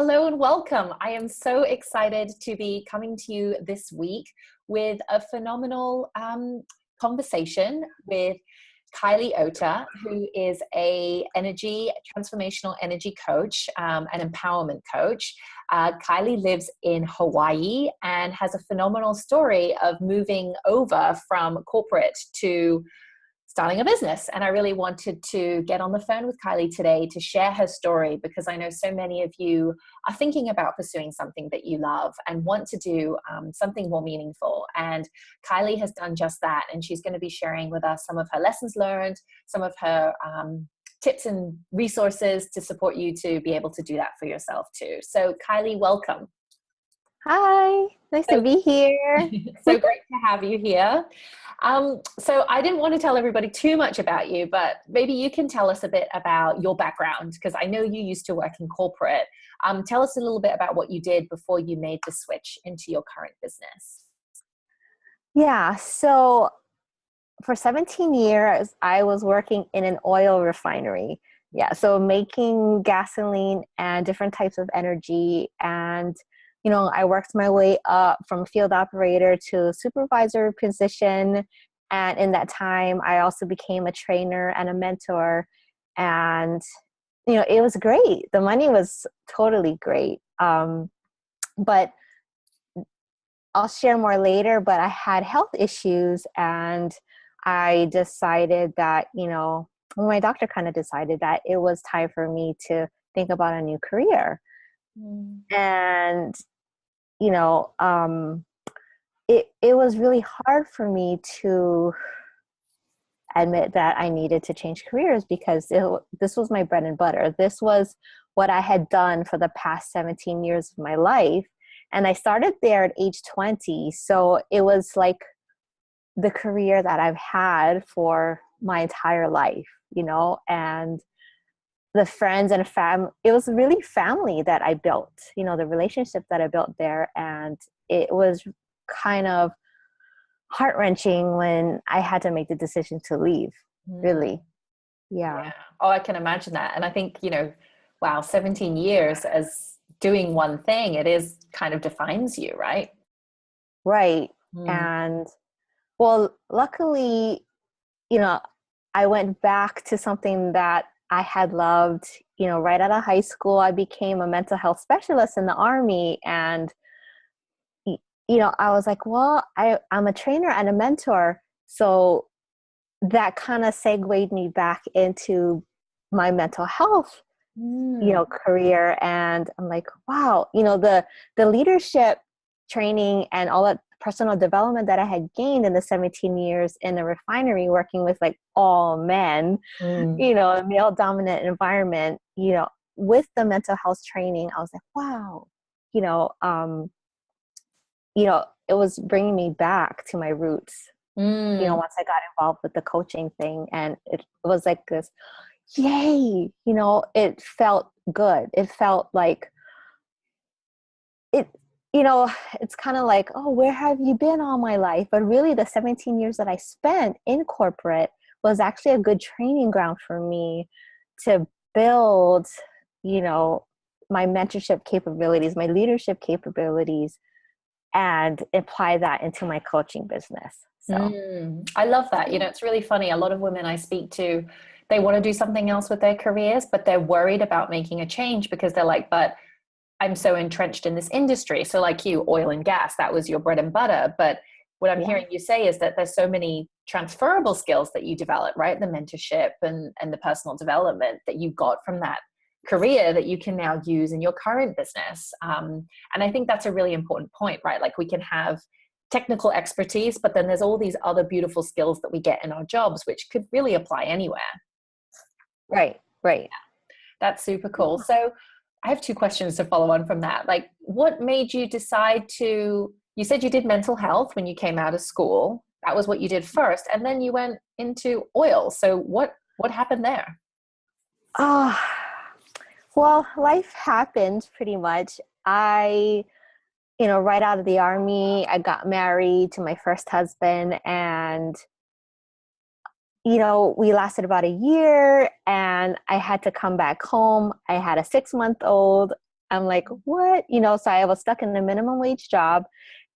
Hello and welcome. I am so excited to be coming to you this week with a phenomenal conversation with Kylie Ota, who is a transformational energy coach, an empowerment coach. Kylie lives in Hawaii and has a phenomenal story of moving over from corporate to starting a business. And I really wanted to get on the phone with Kylie today to share her story, because I know so many of you are thinking about pursuing something that you love and want to do something more meaningful. And Kylie has done just that. And she's going to be sharing with us some of her lessons learned, some of her tips and resources to support you to be able to do that for yourself too. So Kylie, welcome. Hi, nice to be here. So great to have you here. So I didn't want to tell everybody too much about you, but maybe you can tell us a bit about your background, because I know you used to work in corporate. Tell us a little bit about what you did before you made the switch into your current business. Yeah, so for 17 years, I was working in an oil refinery. Yeah, so making gasoline and different types of energy. And I worked my way up from field operator to supervisor position. And in that time, I also became a trainer and a mentor. And, it was great. The money was totally great. But I'll share more later, but I had health issues, and I decided that, my doctor kind of decided that it was time for me to think about a new career. And it was really hard for me to admit that I needed to change careers, because this was my bread and butter. This was what I had done for the past 17 years of my life. And I started there at age 20. So it was like the career that I've had for my entire life, and the friends and it was really family that I built, the relationship that I built there. And it was kind of heart-wrenching when I had to make the decision to leave, really. Yeah. Oh, I can imagine that. And I think, wow, 17 years as doing one thing, it is kind of defines you, right? Right. And well, luckily, I went back to something that I had loved. Right out of high school, I became a mental health specialist in the Army. And, I was like, well, I'm a trainer and a mentor. So that kind of segued me back into my mental health, career. And I'm like, wow, the leadership training and all that personal development that I had gained in the 17 years in the refinery, working with like all men, a male dominant environment, with the mental health training, I was like, wow, it was bringing me back to my roots, once I got involved with the coaching thing. And it was like this, yay, it felt good. It felt like it, it's kind of like, oh, where have you been all my life? But really the 17 years that I spent in corporate was actually a good training ground for me to build, my mentorship capabilities, my leadership capabilities, and apply that into my coaching business. So I love that. It's really funny. A lot of women I speak to, they want to do something else with their careers, but they're worried about making a change because they're like, but I'm so entrenched in this industry. So like you, oil and gas, that was your bread and butter. But what I'm hearing you say is that there's so many transferable skills that you develop, right? The mentorship and the personal development that you got from that career that you can now use in your current business. And I think that's a really important point, right? Like we can have technical expertise, but then there's all these other beautiful skills that we get in our jobs, which could really apply anywhere. Right. Yeah, that's super cool. So I have two questions to follow on from that. Like, what made you decide you said you did mental health when you came out of school. That was what you did first. And then you went into oil. So what happened there? Well, life happened pretty much. I, right out of the Army, I got married to my first husband, and we lasted about a year, and I had to come back home. I had a 6-month-old. I'm like, what? So I was stuck in a minimum wage job,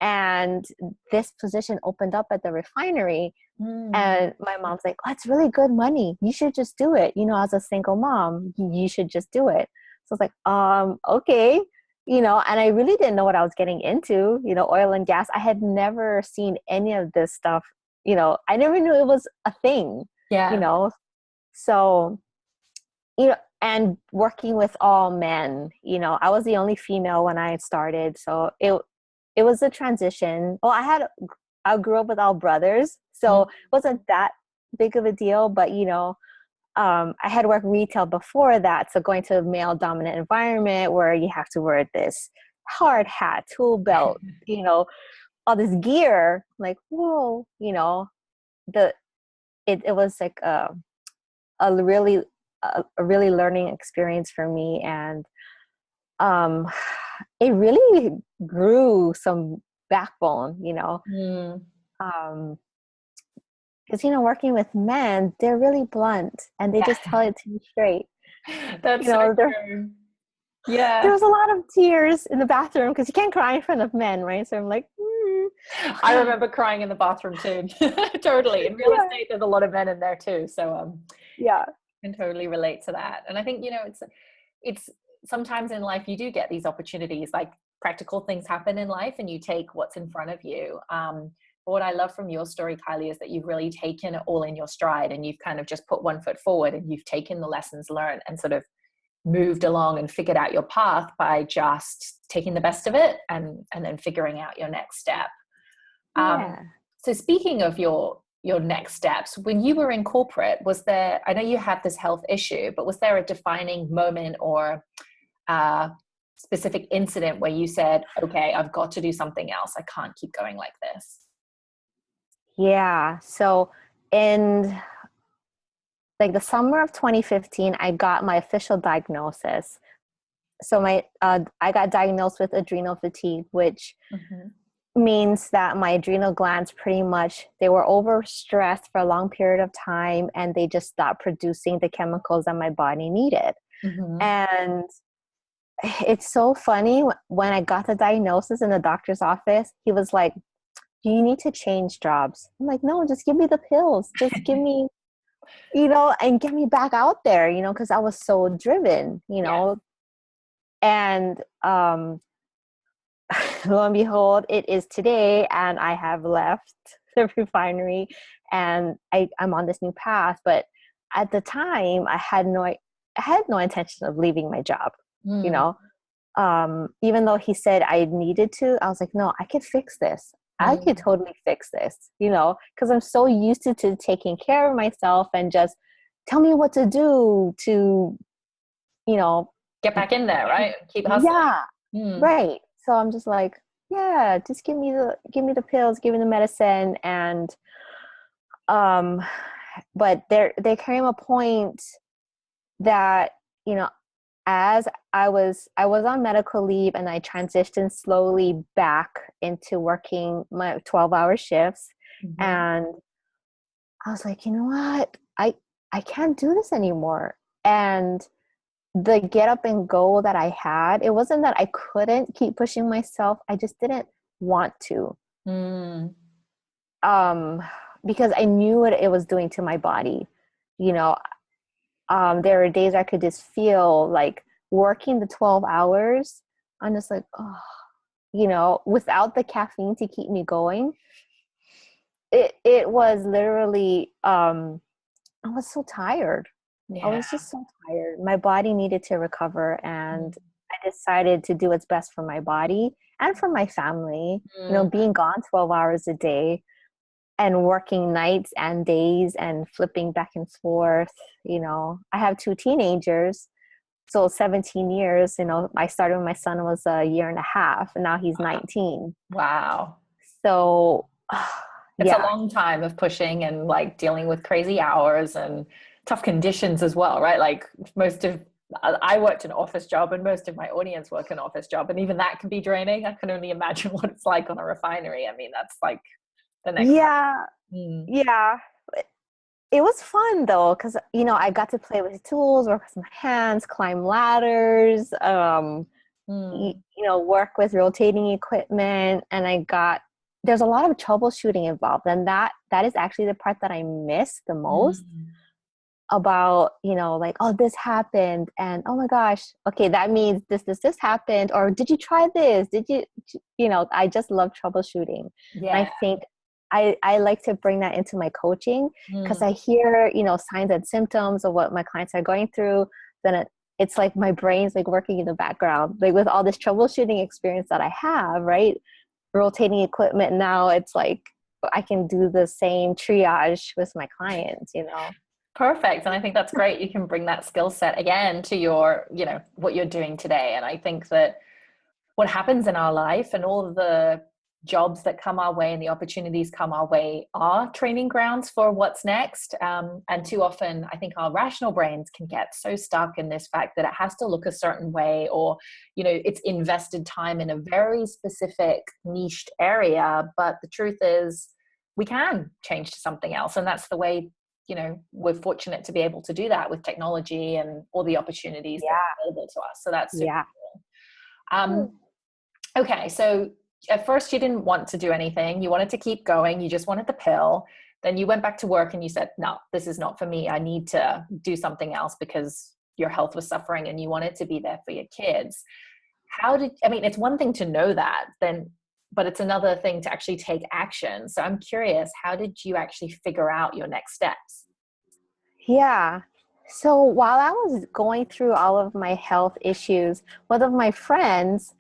and this position opened up at the refinery. And my mom's like, oh, it's really good money. You should just do it. As a single mom, you should just do it. So I was like, okay. And I really didn't know what I was getting into, oil and gas. I had never seen any of this stuff. I never knew it was a thing. Yeah. So, and working with all men, I was the only female when I started. So it was a transition. Well, I grew up with all brothers, so it wasn't that big of a deal, but I had worked retail before that. So going to a male dominant environment where you have to wear this hard hat, tool belt, all this gear, like, whoa, it was like a really learning experience for me. And it really grew some backbone, because working with men, they're really blunt and they just tell it to you straight. That's so true. Yeah. There was a lot of tears in the bathroom because you can't cry in front of men, right? So I'm like, I remember crying in the bathroom too. Totally. In real estate, there's a lot of men in there too. So I can totally relate to that. And I think, it's sometimes in life you do get these opportunities, like practical things happen in life and you take what's in front of you. But what I love from your story, Kylie, is that you've really taken it all in your stride and you've kind of just put one foot forward and you've taken the lessons learned and sort of moved along and figured out your path by just taking the best of it and then figuring out your next step. So speaking of your next steps, when you were in corporate, I know you had this health issue, but was there a defining moment or specific incident where you said, okay, I've got to do something else. I can't keep going like this? Yeah. So in like the summer of 2015, I got my official diagnosis. So I got diagnosed with adrenal fatigue, which means that my adrenal glands they were overstressed for a long period of time and they just stopped producing the chemicals that my body needed. And it's so funny, when I got the diagnosis in the doctor's office, he was like, you need to change jobs. I'm like, no, just give me the pills. Just give me, and get me back out there, because I was so driven, And lo and behold, it is today, and I have left the refinery, and I'm on this new path. But at the time, I had no intention of leaving my job. Even though he said I needed to, I was like, no, I could fix this. I could totally fix this, because I'm so used to taking care of myself and just tell me what to do to, get back in there, right? Keep hustling. Yeah, right. So I'm just like, yeah, just give me the pills, give me the medicine. And, but there came a point that, as I was on medical leave and I transitioned slowly back into working my 12-hour shifts. And I was like, you know what? I can't do this anymore. And the get up and go that I had, it wasn't that I couldn't keep pushing myself. I just didn't want to. Because I knew what it was doing to my body. There were days I could just feel like working the 12 hours. I'm just like, without the caffeine to keep me going. It was literally, I was so tired. I was just so tired. My body needed to recover, and I decided to do what's best for my body and for my family. Being gone 12 hours a day and working nights and days and flipping back and forth. I have 2 teenagers, so 17 years. I started when my son was a year and a half, and now he's 19. Wow. So it's a long time of pushing and like dealing with crazy hours and tough conditions as well, right? Like I worked an office job and most of my audience work an office job, and even that can be draining. I can only imagine what it's like on a refinery. I mean, that's like the next yeah. It was fun though, because I got to play with tools, work with my hands, climb ladders, work with rotating equipment, and there's a lot of troubleshooting involved, and that is actually the part that I miss the most about, like, oh, this happened, and oh my gosh, okay, that means this happened, or did you try this? Did you, I just love troubleshooting. Yeah. And I think I like to bring that into my coaching, because I hear, signs and symptoms of what my clients are going through. Then it's like my brain's like working in the background, like with all this troubleshooting experience that I have, right? Rotating equipment. Now it's like I can do the same triage with my clients, Perfect. And I think that's great. You can bring that skill set again to your, what you're doing today. And I think that what happens in our life and all of the jobs that come our way and the opportunities come our way are training grounds for what's next. And too often, I think our rational brains can get so stuck in this fact that it has to look a certain way, or, it's invested time in a very specific niched area. But the truth is we can change to something else. And that's the way, we're fortunate to be able to do that with technology and all the opportunities that are available to us. So that's super cool. Okay. So at first you didn't want to do anything. You wanted to keep going. You just wanted the pill. Then you went back to work and you said, no, this is not for me. I need to do something else because your health was suffering and you wanted to be there for your kids. It's one thing to know that but it's another thing to actually take action. So I'm curious, how did you actually figure out your next steps? Yeah. So while I was going through all of my health issues, one of my friends,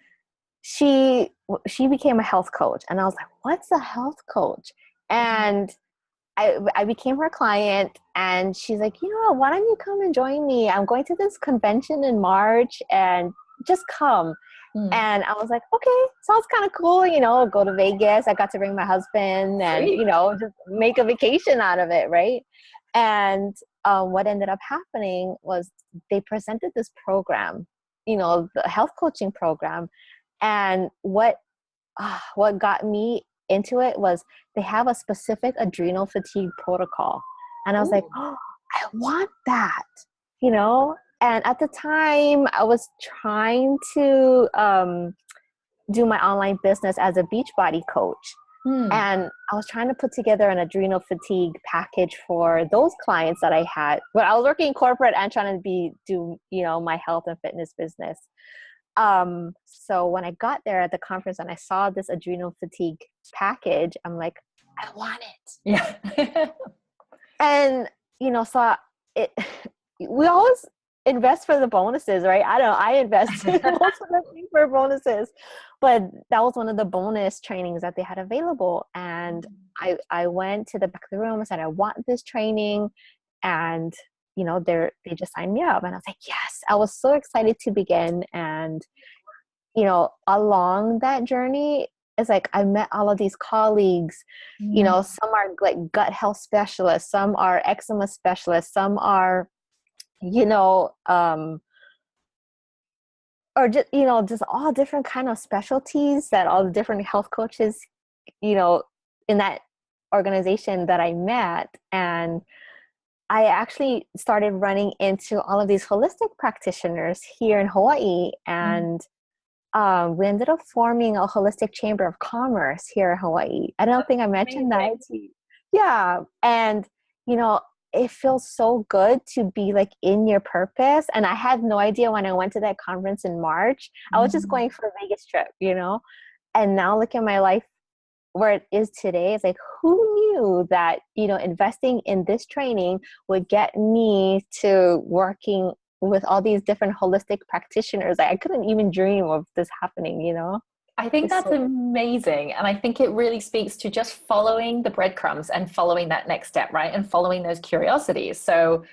she became a health coach, and I was like, what's a health coach? And I became her client, and she's like, why don't you come and join me? I'm going to this convention in March, and just come. And I was like, okay, sounds kind of cool, go to Vegas. I got to bring my husband and, just make a vacation out of it, right? And what ended up happening was they presented this program, the health coaching program. And what got me into it was they have a specific adrenal fatigue protocol. And I was like, oh, I want that, And at the time, I was trying to do my online business as a Beachbody coach. And I was trying to put together an adrenal fatigue package for those clients that I had. But I was working in corporate and trying to do my health and fitness business. So when I got there at the conference and I saw this adrenal fatigue package, I'm like, I want it. Yeah. And, so we always invest for the bonuses, right? I invest most of the thing for bonuses, but that was one of the bonus trainings that they had available. And I went to the back of the room and said, I want this training. And, they just signed me up, and I was like, yes, I was so excited to begin. And, along that journey, it's like I met all of these colleagues, some are like gut health specialists, some are eczema specialists, some are, or just, just all different kind of specialties that all the different health coaches, in that organization that I met. And I actually started running into all of these holistic practitioners here in Hawaii. And we ended up forming a holistic chamber of commerce here in Hawaii. I don't think I mentioned that. Yeah. And, it feels so good to be like in your purpose. And I had no idea when I went to that conference in March. I was just going for a Vegas trip, and now look at my life where it is today. It's like, who knew that, investing in this training would get me to working with all these different holistic practitioners. I couldn't even dream of this happening, I think that's amazing. And I think it really speaks to just following the breadcrumbs and following that next step, right? And following those curiosities. So,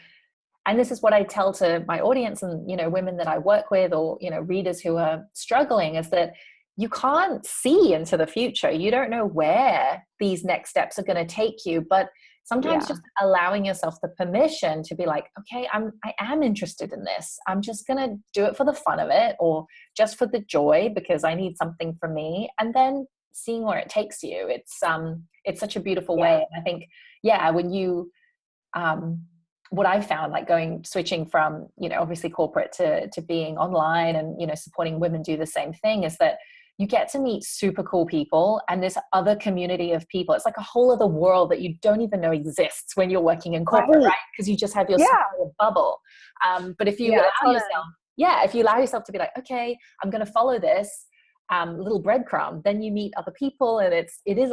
and this is what I tell to my audience and, women that I work with, or, readers who are struggling, is that you can't see into the future. You don't know where these next steps are going to take you, but sometimes just allowing yourself the permission to be like, okay, I am interested in this. I'm just going to do it for the fun of it, or just for the joy, because I need something from me. And then seeing where it takes you. It's such a beautiful way. And I think, when you what I found, like switching from, obviously corporate to being online and, supporting women do the same thing, is that you get to meet super cool people and this other community of people. It's like a whole other world that you don't even know exists when you're working in corporate, right? Because you just have your small bubble. But if you allow yourself, if you allow yourself to be like, okay, I'm going to follow this little breadcrumb, then you meet other people, and it is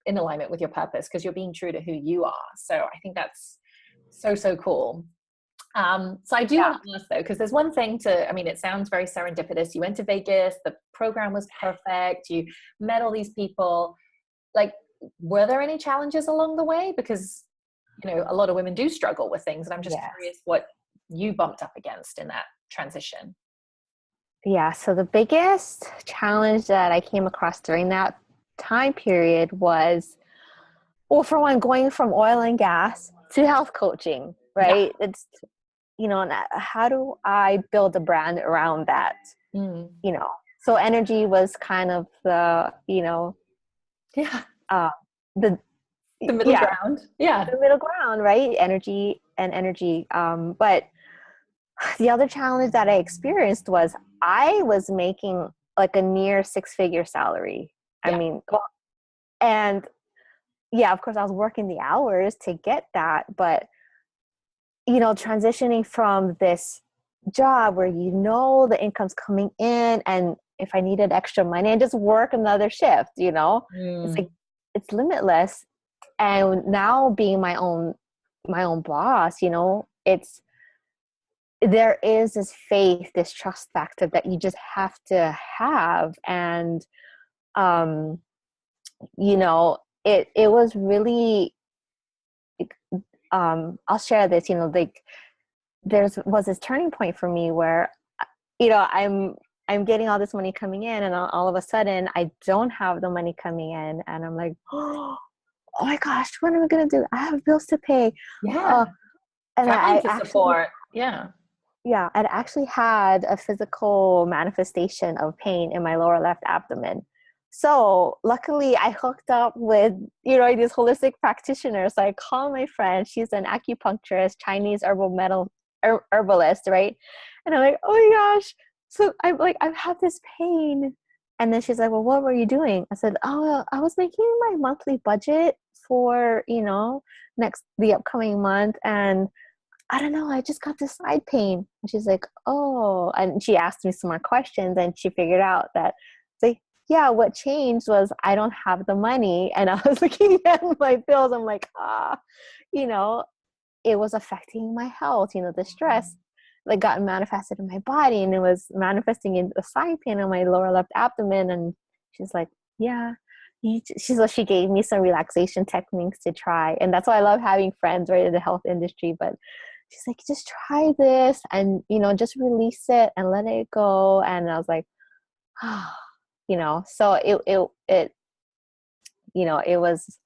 in alignment with your purpose, because you're being true to who you are. So I think that's so cool. So I do want to ask though, because there's one thing it sounds very serendipitous. You went to Vegas, the program was perfect, you met all these people. Like, were there any challenges along the way? Because, a lot of women do struggle with things, and I'm just curious what you bumped up against in that transition. Yeah, so the biggest challenge that I came across during that time period was, well, for one, going from oil and gas to health coaching, right? Yeah. It's, how do I build a brand around that? So energy was kind of the, the middle ground. Yeah. The middle ground, right? Energy. But the other challenge that I experienced was I was making like a near 6-figure salary. Yeah. I mean, and yeah, of course I was working the hours to get that, but transitioning from this job where the income's coming in, and if I needed extra money, I just work another shift, it's like, it's limitless. And now being my own boss, there is this faith, this trust factor that you just have to have. And it was really, I'll share this, was this turning point for me where, I'm getting all this money coming in, and all of a sudden I don't have the money coming in, and I'm like, oh my gosh, what am I going to do? I have bills to pay. Yeah. And I actually support. Yeah. Yeah. I actually had a physical manifestation of pain in my lower left abdomen. So luckily I hooked up with, these holistic practitioners. So I call my friend, she's an acupuncturist, Chinese herbalist, right? And I'm like, oh my gosh. So I'm like, I've had this pain. And then she's like, well, what were you doing? I said, oh, I was making my monthly budget for, the upcoming month. And I don't know, I just got this side pain. And she's like, oh, and she asked me some more questions, and she figured out that, like, yeah, what changed was I don't have the money. And I was looking at my bills. I'm like, it was affecting my health, the stress like got manifested in my body, and it was manifesting in a side pain on my lower left abdomen. And she's like, yeah, she gave me some relaxation techniques to try. And that's why I love having friends right in the health industry. But she's like, just try this, and just release it and let it go. And I was like, so it was,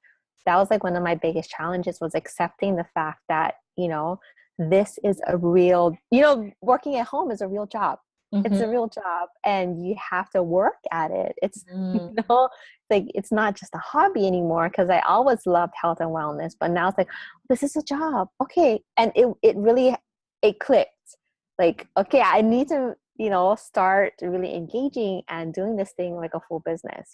that was like one of my biggest challenges, was accepting the fact that this is a real, working at home is a real job. Mm-hmm. It's a real job, and you have to work at it. It's like, it's not just a hobby anymore, because I always loved health and wellness, but now it's like, this is a job. Okay. And it really clicked. Like, okay, I need to start really engaging and doing this thing like a full business.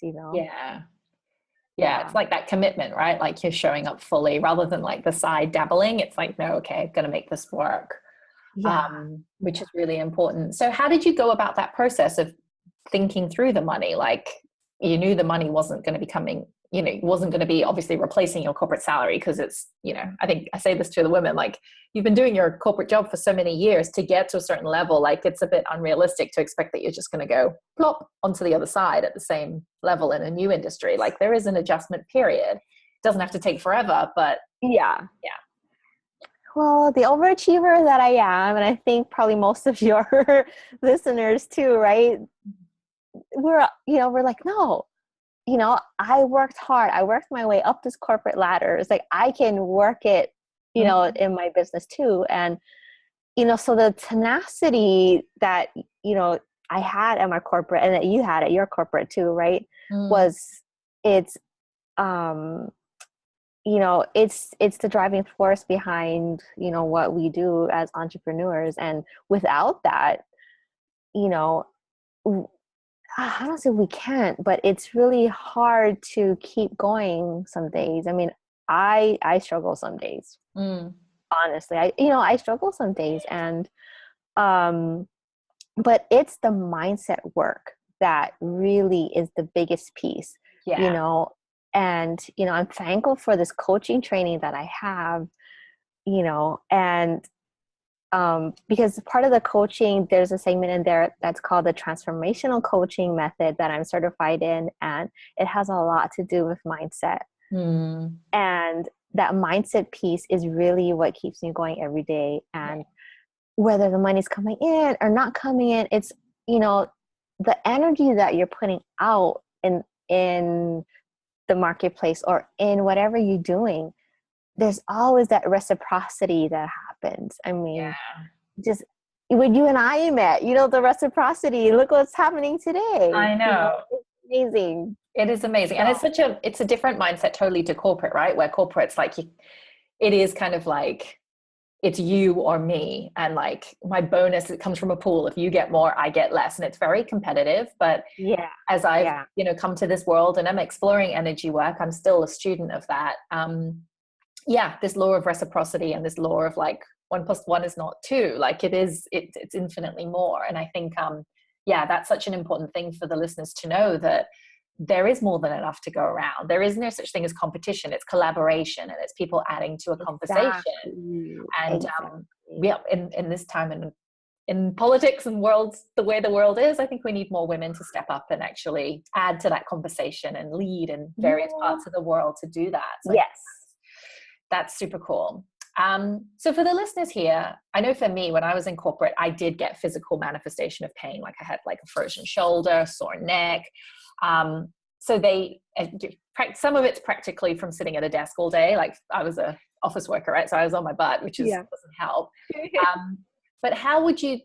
Yeah, it's like that commitment, right? Like, you're showing up fully rather than like the side dabbling. It's like, no, okay, I'm going to make this work, which is really important. So how did you go about that process of thinking through the money? Like, you knew the money wasn't going to be coming, wasn't going to be obviously replacing your corporate salary, because it's, I think I say this to the women, like, you've been doing your corporate job for so many years. To get to a certain level, like, it's a bit unrealistic to expect that you're just going to go plop onto the other side at the same level in a new industry. Like, there is an adjustment period. It doesn't have to take forever, but yeah. Well, the overachiever that I am, and I think probably most of your listeners too, right? We're like, no, I worked hard. I worked my way up this corporate ladder. It's like, I can work it, in my business too. And, so the tenacity that, I had at my corporate, and that you had at your corporate too, right? Was, it's, it's the driving force behind, what we do as entrepreneurs. And without that, you know, I don't say we can't, but it's really hard to keep going some days. I mean, I struggle some days. Honestly, I struggle some days, and um but it's the mindset work that really is the biggest piece. Yeah. And I'm thankful for this coaching training that I have, and because part of the coaching, there's a segment in there that's called the transformational coaching method that I'm certified in, and it has a lot to do with mindset. And that mindset piece is really what keeps me going every day. And whether the money's coming in or not coming in, it's, the energy that you're putting out in the marketplace or in whatever you're doing, there's always that reciprocity that happens. I mean, just when you and I met, the reciprocity, look what's happening today. I know. It's amazing. It is amazing. And it's a different mindset totally to corporate, right? Where corporate's like, it is kind of like, it's you or me. And like my bonus, it comes from a pool. If you get more, I get less. And it's very competitive. But as I've, come to this world and I'm exploring energy work, I'm still a student of that. This law of reciprocity and this law of like 1 + 1 is not 2. Like it's infinitely more. And I think, that's such an important thing for the listeners to know, that there is more than enough to go around. There is no such thing as competition. It's collaboration, and it's people adding to a conversation. And in this time and in politics and the way the world is, I think we need more women to step up and actually add to that conversation and lead in various parts of the world to do that. So that's super cool. So for the listeners here, I know for me, when I was in corporate, I did get physical manifestation of pain. Like I had like a frozen shoulder, sore neck. So some of it's practically from sitting at a desk all day. Like I was a office worker, right? So I was on my butt, which doesn't help. But how would you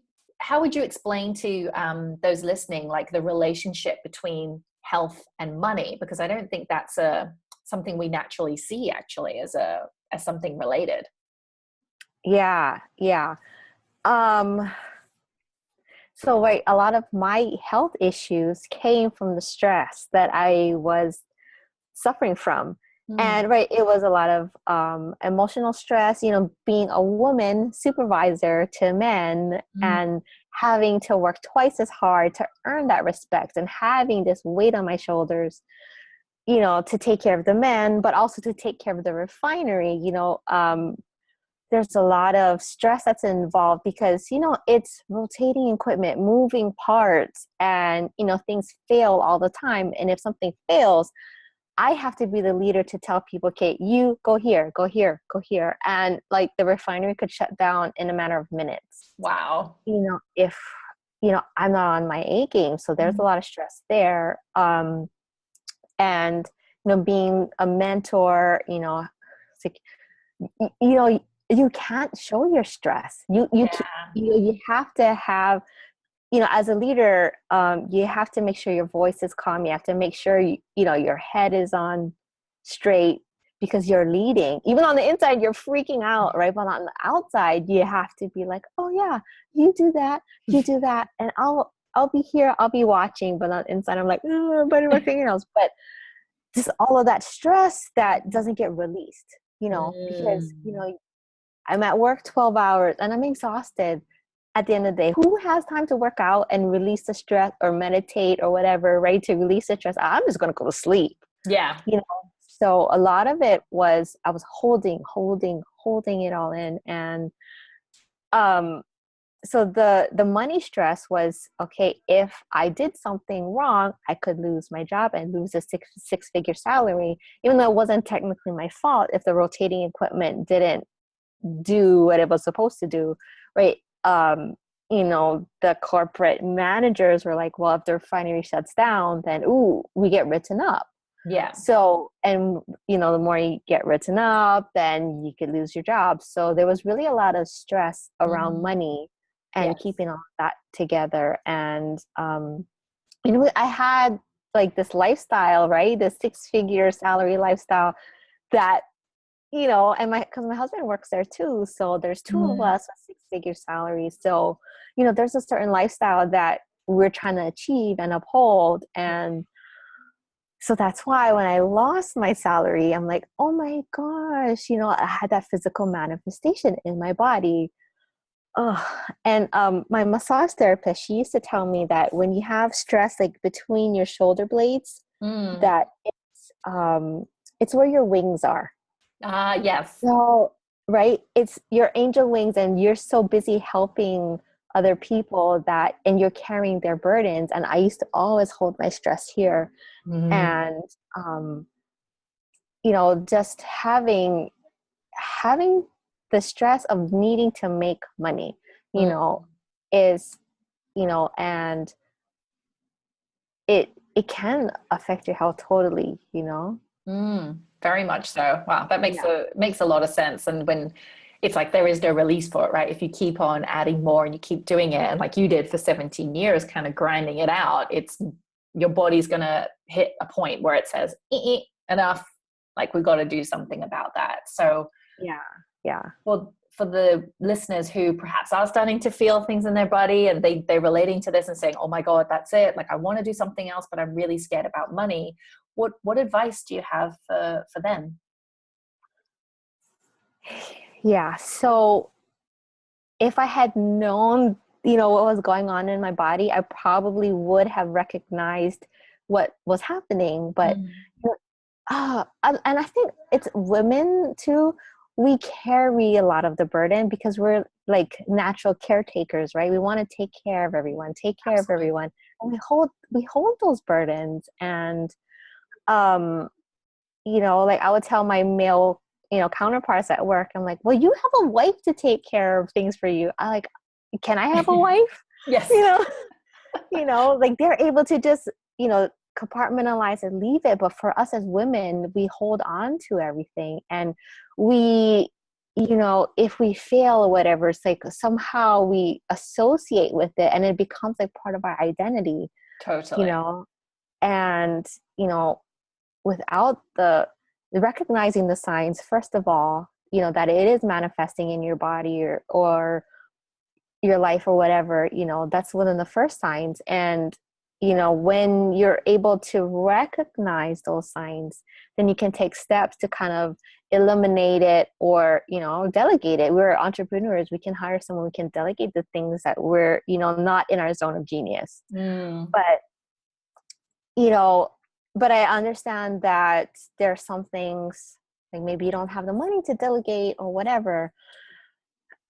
explain to those listening, like the relationship between health and money? Because I don't think that's something we naturally see actually as something related. So a lot of my health issues came from the stress that I was suffering from. And it was a lot of emotional stress, being a woman supervisor to men and having to work twice as hard to earn that respect, and having this weight on my shoulders, to take care of the men, but also to take care of the refinery. There's a lot of stress that's involved because, it's rotating equipment, moving parts, and, things fail all the time. And if something fails, I have to be the leader to tell people, okay, you go here, go here, go here. And like the refinery could shut down in a matter of minutes. Wow. If, I'm not on my A game. So there's a lot of stress there. And, being a mentor, it's like, you can't show your stress. You have to have, as a leader, you have to make sure your voice is calm. You have to make sure your head is on straight, because you're leading. Even on the inside, you're freaking out, right? But on the outside, you have to be like, oh yeah, you do that, and I'll be here, I'll be watching. But on the inside, I'm like, I'm biting my fingernails. But just all of that stress that doesn't get released, because I'm at work 12 hours and I'm exhausted at the end of the day. Who has time to work out and release the stress or meditate or whatever, right? To release the stress. I'm just going to go to sleep. Yeah. So a lot of it was, I was holding it all in. And, so the money stress was, okay, if I did something wrong, I could lose my job and lose a six-figure salary, even though it wasn't technically my fault if the rotating equipment didn't do what it was supposed to do, right? The corporate managers were like, well, if the refinery shuts down, then we get written up. Yeah. So, and the more you get written up, then you could lose your job. So there was really a lot of stress around money and keeping all that together. And I had like this lifestyle, right? This 6-figure salary lifestyle that and because my husband works there too. So there's two of Mm. us with 6-figure salaries. So, there's a certain lifestyle that we're trying to achieve and uphold. And so that's why when I lost my salary, I'm like, oh my gosh, I had that physical manifestation in my body. Oh, and my massage therapist, she used to tell me that when you have stress like between your shoulder blades, Mm. that it's where your wings are. Yes. So, right, it's your angel wings, and you're so busy helping other people and you're carrying their burdens. And I used to always hold my stress here, Mm. and um, just having the stress of needing to make money, Mm. is and it can affect your health totally. Mm. Very much so. Wow, that makes Yeah. a lot of sense. And when it's like there is no release for it, right? If you keep on adding more and you keep doing it, and like you did for 17 years, kind of grinding it out, it's your body's gonna hit a point where it says, enough. Like we've got to do something about that. So Yeah. Yeah. for the listeners who perhaps are starting to feel things in their body and they're relating to this and saying, oh my God, that's it. Like I want to do something else, but I'm really scared about money. What advice do you have for them? Yeah. So if I had known, what was going on in my body, I probably would have recognized what was happening. But, Mm. and I think it's women too. We carry a lot of the burden because we're like natural caretakers, right? We want to take care of everyone, take care of Absolutely. everyone, and we hold those burdens. And um, like I would tell my male, counterparts at work, I'm like, well, you have a wife to take care of things for you. I like, can I have a wife? Yes. You know, like they're able to just, compartmentalize and leave it. But for us as women, we hold on to everything. And we, if we fail or whatever, it's like somehow we associate with it and it becomes like part of our identity, you Totally. know, and, without the recognizing the signs, first of all, that it is manifesting in your body or your life or whatever, that's one of the first signs. And when you're able to recognize those signs, then you can take steps to kind of eliminate it or delegate it. We're entrepreneurs, we can hire someone, we can delegate the things that we're not in our zone of genius. Mm. But you know, but I understand that there are some things like maybe you don't have the money to delegate or whatever.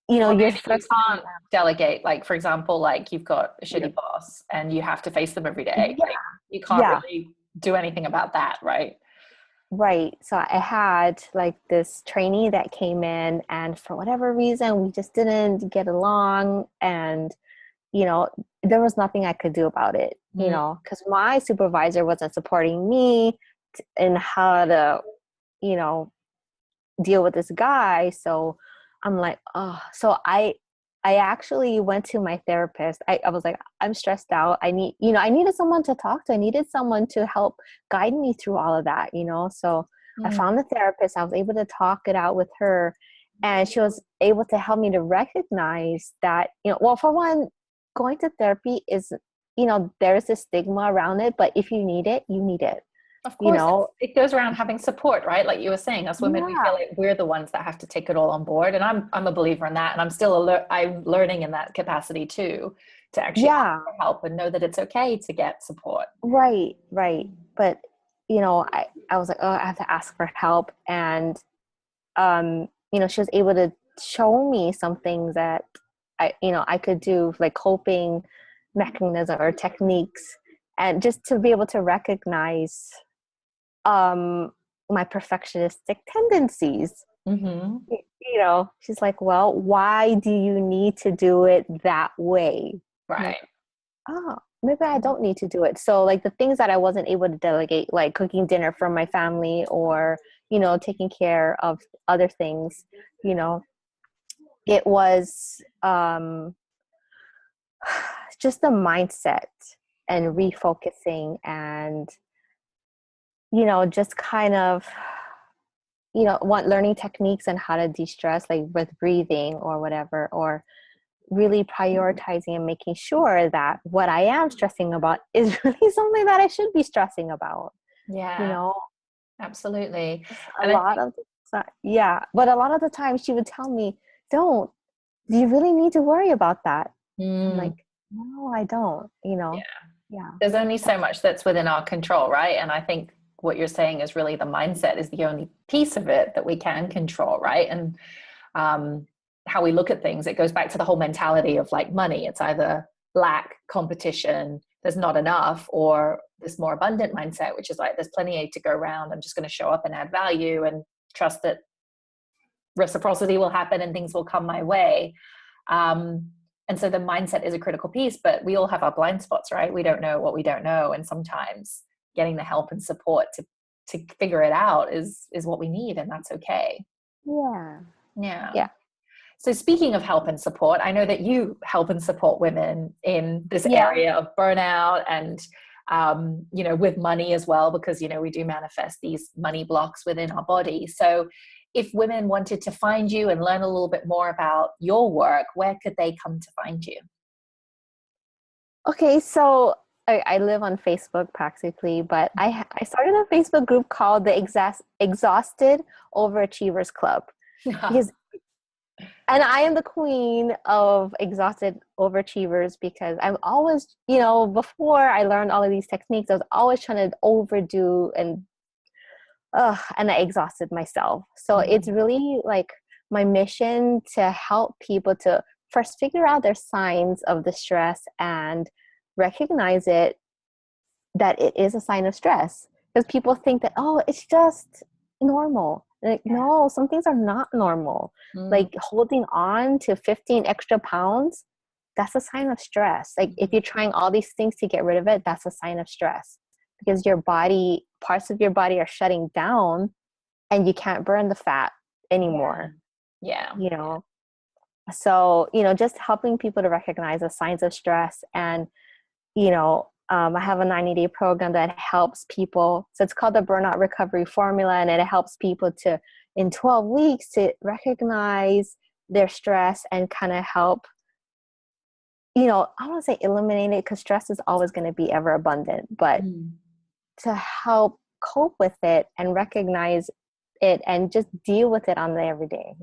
Or Your maybe you first thing. can't delegate. Like, for example, like you've got a Yeah. shitty boss and you have to face them every day. Yeah. Like, you can't Yeah. really do anything about that, right? Right. So I had like this trainee that came in, and for whatever reason, we just didn't get along. And, you know, there was nothing I could do about it, Mm. because my supervisor wasn't supporting me in how to, you know, deal with this guy. So I'm like, oh, so I actually went to my therapist. I was like, I'm stressed out. I needed someone to talk to. I needed someone to help guide me through all of that. So I Mm. found a therapist. I was able to talk it out with her, and she was able to help me to recognize that, well, for one, going to therapy is, there's a stigma around it, but if you need it, you need it, Of you course, know? it goes around having support, right? Like you were saying, us women, we feel Yeah. like we're the ones that have to take it all on board. And I'm a believer in that. And I'm still I'm learning in that capacity too, to actually ask Yeah. for help and know that it's okay to get support. Right, right. But I was like, oh, I have to ask for help. And she was able to show me some things that I could do, like coping mechanism or techniques, and just to be able to recognize um my perfectionistic tendencies. Mm-hmm. She's like, well, why do you need to do it that way? I'm like, Right. oh, maybe I don't need to do it. So like the things that I wasn't able to delegate, like cooking dinner for my family or, taking care of other things, you know, it was just the mindset and refocusing and, just kind of want learning techniques and how to de-stress, like with breathing or whatever, or really prioritizing and making sure that what I am stressing about is really something that I should be stressing about. Yeah, absolutely. But a lot of the time she would tell me, do you really need to worry about that? I'm like, no, I don't, Yeah. There's only so much that's within our control, right? And I think what you're saying is really the mindset is the only piece of it that we can control, right? And how we look at things, it goes back to the whole mentality of like money. It's either lack, competition, there's not enough, or this more abundant mindset, which is like, there's plenty to go around. I'm just going to show up and add value and trust that reciprocity will happen and things will come my way. And so the mindset is a critical piece, but we all have our blind spots, right? We don't know what we don't know. And sometimes getting the help and support to figure it out is what we need. And that's okay. Yeah. So speaking of help and support, I know that you help and support women in this area of burnout and, with money as well, because, we do manifest these money blocks within our body. So if women wanted to find you and learn a little bit more about your work, where could they come to find you? Okay, so I live on Facebook practically, but I started a Facebook group called the Exhausted Overachievers Club. And I am the queen of exhausted overachievers because I'm always, before I learned all of these techniques, I was always trying to overdo and I exhausted myself. So it's really like my mission to help people to first figure out their signs of the stress and recognize that it is a sign of stress. Because people think that, it's just normal. Like, no, some things are not normal. Like holding on to 15 extra pounds, that's a sign of stress. Like if you're trying all these things to get rid of it, that's a sign of stress. Because parts of your body are shutting down and you can't burn the fat anymore. So, just helping people to recognize the signs of stress. And, I have a 90-day program that helps people. So it's called the Burnout Recovery Formula, and it helps people to, in 12 weeks, to recognize their stress and kind of help, I don't want to say eliminate it because stress is always going to be ever abundant, but to help cope with it and recognize it and just deal with it on the everyday,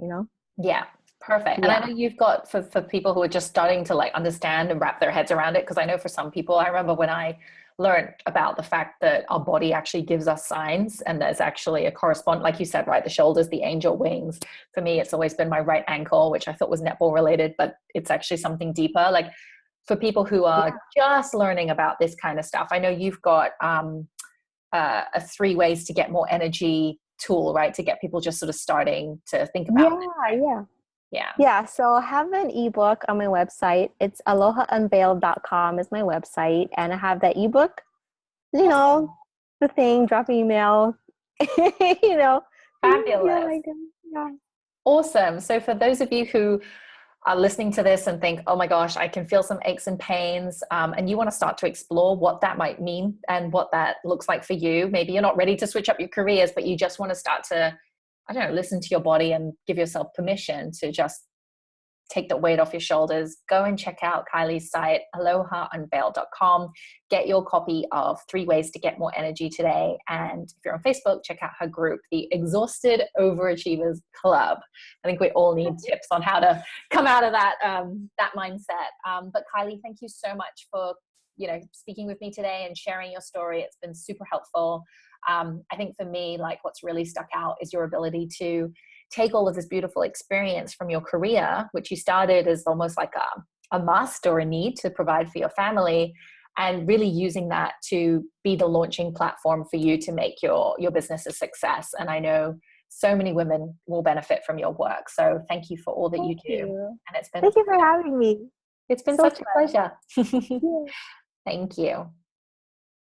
Yeah, perfect. And I know you've got, for people who are just starting to like understand and wrap their heads around it, because I know for some people, I remember when I learned about the fact that our body actually gives us signs, and there's actually a correspond, like you said, right, the shoulders, the angel wings. For me, it's always been my right ankle, which I thought was netball related, but it's actually something deeper. Like for people who are just learning about this kind of stuff, I know you've got a 3 ways to get more energy tool, right? To get people just sort of starting to think about it. So I have an ebook on my website. It's alohaunveiled.com is my website, and I have that ebook, the thing, drop an email, Fabulous. Awesome. So for those of you who are listening to this and think, oh my gosh, I can feel some aches and pains, and you want to start to explore what that might mean and what that looks like for you. Maybe you're not ready to switch up your careers, but you just want to start to, listen to your body and give yourself permission to just take the weight off your shoulders. Go and check out Kylie's site, alohaunveiled.com. Get your copy of 3 Ways to Get More Energy today. And if you're on Facebook, check out her group, the Exhausted Overachievers Club. I think we all need tips on how to come out of that mindset. But Kylie, thank you so much for speaking with me today and sharing your story. It's been super helpful. I think for me, like what's really stuck out is your ability to take all of this beautiful experience from your career, which you started as almost like a must or a need to provide for your family, and really using that to be the launching platform for you to make your business a success. And I know so many women will benefit from your work. So thank you for all that you do. And it's been Thank you for having me. It's been such a pleasure. Thank you.